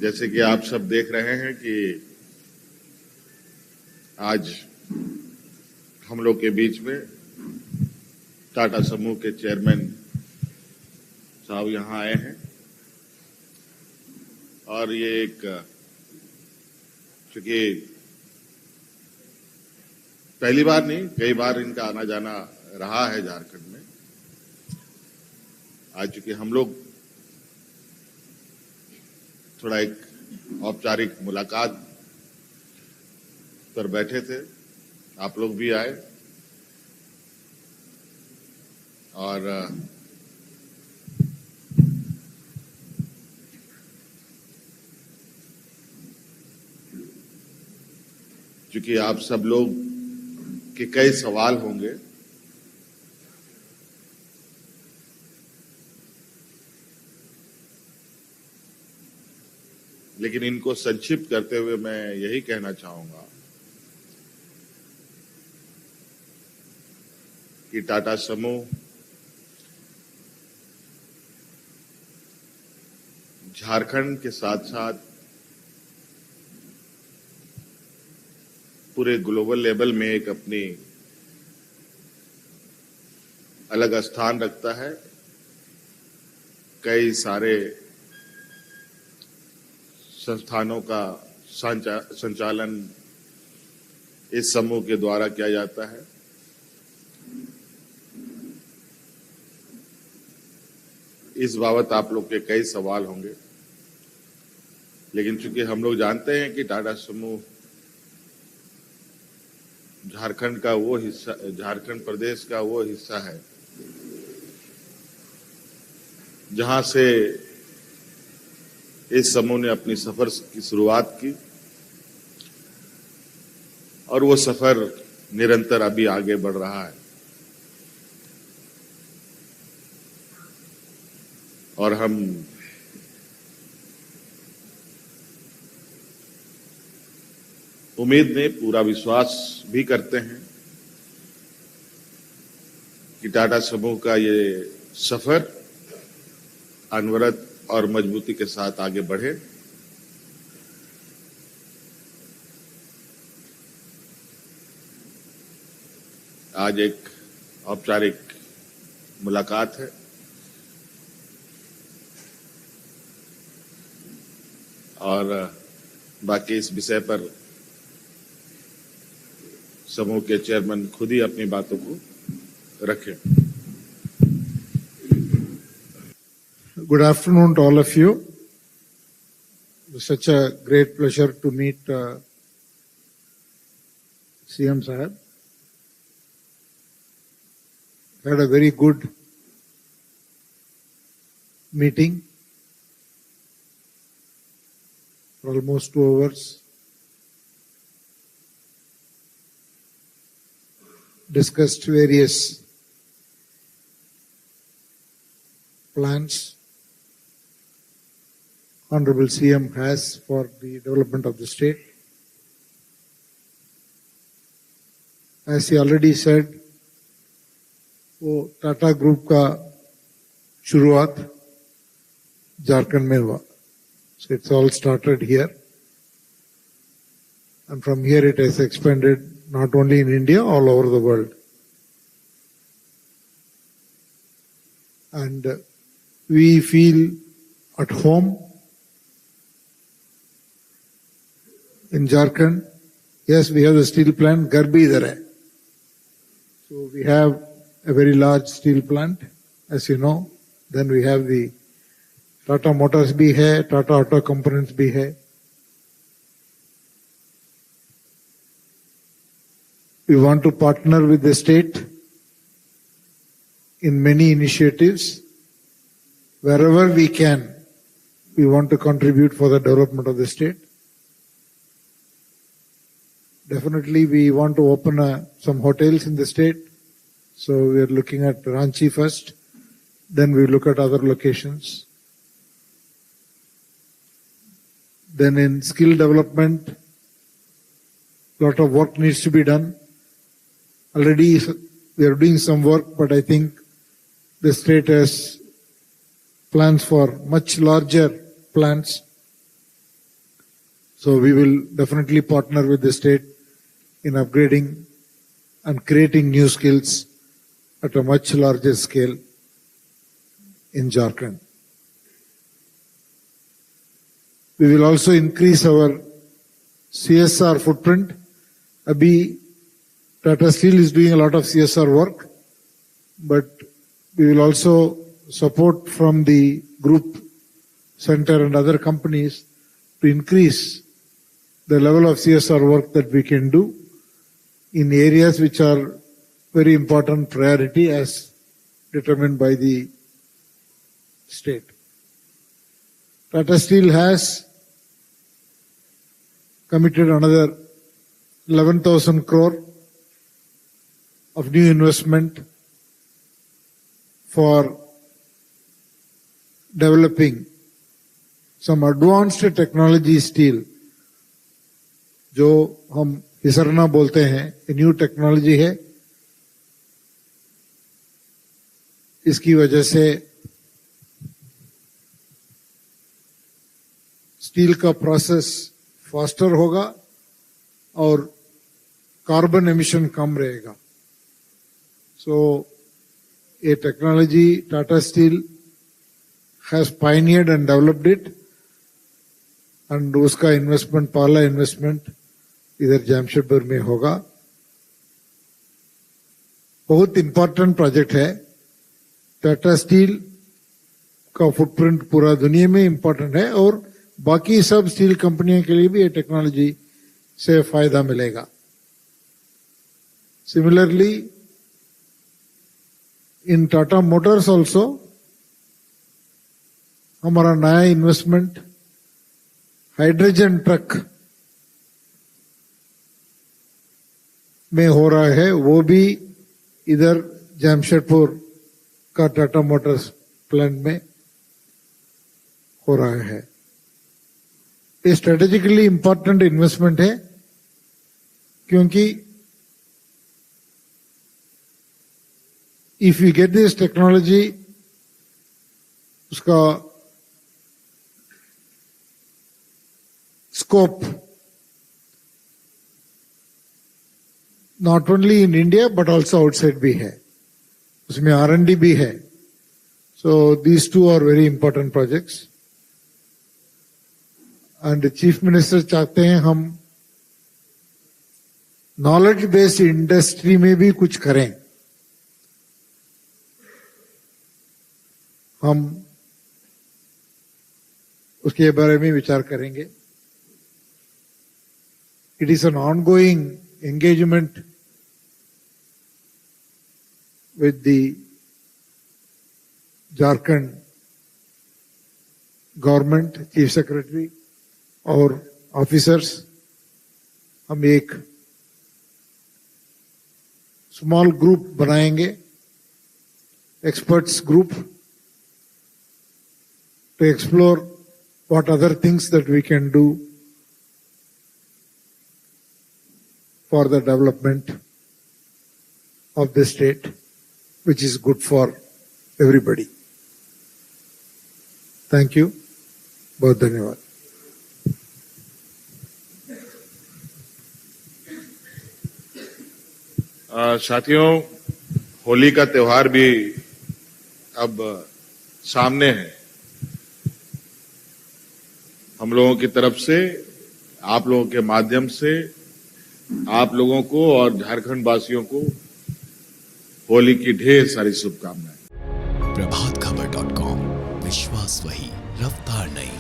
जैसे कि आप सब देख रहे हैं कि आज हम लोग के बीच में टाटा समूह के चेयरमैन साहब यहाँ आए हैं और ये एक चूंकि पहली बार नहीं कई बार इनका आना जाना रहा है झारखंड में। आज चूंकि हम लोग थोड़ा एक औपचारिक मुलाकात पर बैठे थे, आप लोग भी आए और चूंकि आप सब लोग के कई सवाल होंगे, लेकिन इनको संक्षिप्त करते हुए मैं यही कहना चाहूंगा कि टाटा समूह झारखंड के साथ साथ पूरे ग्लोबल लेवल में एक अपनी अलग स्थान रखता है। कई सारे संस्थानों का संचालन इस समूह के द्वारा किया जाता है। इस बाबत आप लोग के कई सवाल होंगे, लेकिन चूंकि हम लोग जानते हैं कि टाटा समूह झारखंड का वो हिस्सा, झारखंड प्रदेश का वो हिस्सा है जहां से इस समूह ने अपनी सफर की शुरुआत की और वो सफर निरंतर अभी आगे बढ़ रहा है। और हम उम्मीद में पूरा विश्वास भी करते हैं कि टाटा समूह का ये सफर अनवरत और मजबूती के साथ आगे बढ़े। आज एक औपचारिक मुलाकात है और बाकी इस विषय पर समूह के चेयरमैन खुद ही अपनी बातों को रखें। Good afternoon to all of you. It's such a great pleasure to meet CM Sahab. Had a very good meeting for almost 2 hours. Discussed various plans Honorable CM has for the development of the state. As he already said, वो Tata group का शुरुआत झारखंड में हुआ. So it's all started here. And from here it has expanded not only in India, all over the world. And we feel at home in Jharkhand. Yes, we have the steel plant, घर भी इधर है. So we have a very large steel plant, as you know. Then we have the Tata Motors भी है, Tata Auto Components भी है. We want to partner with the state in many initiatives. Wherever we can, we want to contribute for the development of the state. Definitely, we want to open some hotels in the state. So we are looking at Ranchi first. Then we look at other locations. Then in skill development, a lot of work needs to be done. Already we are doing some work, but I think the state has plans for much larger plans So we will definitely partner with the state in upgrading and creating new skills at a much larger scale in Jharkhand. We will also increase our CSR footprint. Abhi, Tata Steel is doing a lot of CSR work, but we will also support from the group center and other companies to increase the level of CSR work that we can do in areas which are very important priority as determined by the state. Tata Steel has committed another 11,000 crore of new investment for developing some advanced technology steel, जो हम हिसरना बोलते हैं, ये new technology है. इसकी वजह से steel का प्रोसेस फास्टर होगा और कार्बन एमिशन कम रहेगा. So, a technology Tata Steel has pioneered and developed it, and उसका इन्वेस्टमेंट, पहला इन्वेस्टमेंट इधर जमशेदपुर में होगा. बहुत इंपॉर्टेंट प्रोजेक्ट है. टाटा स्टील का फुटप्रिंट पूरा दुनिया में इंपॉर्टेंट है और बाकी सब स्टील कंपनियों के लिए भी ये टेक्नोलॉजी से फायदा मिलेगा. Similarly in Tata Motors also हमारा नया इन्वेस्टमेंट हाइड्रोजन ट्रक में हो रहा है. वो भी इधर जमशेदपुर का टाटा मोटर्स प्लांट में हो रहा है. ये स्ट्रेटेजिकली इंपॉर्टेंट इन्वेस्टमेंट है क्योंकि if you get this technology, उसका scope not only in India but also outside भी है, उसमें R&D भी है. So these two are very important projects. And Chief Minister चाहते हैं हम नॉलेज बेस्ड इंडस्ट्री में भी कुछ करें. हम उसके बारे में विचार करेंगे. It is an ongoing engagement with the Jharkhand government, Chief Secretary और officers. हम एक small group बनाएंगे, experts group, to explore what other things that we can do for the development of the state, which is good for everybody. Thank you. बहुत धन्यवाद. साथियों, होली का त्योहार भी अब सामने है. हम लोगों की तरफ से, आप लोगों के माध्यम से आप लोगों को और झारखंड वासियों को होली की ढेर सारी शुभकामनाएं. प्रभातखबर.com, विश्वास वही, रफ्तार नहीं.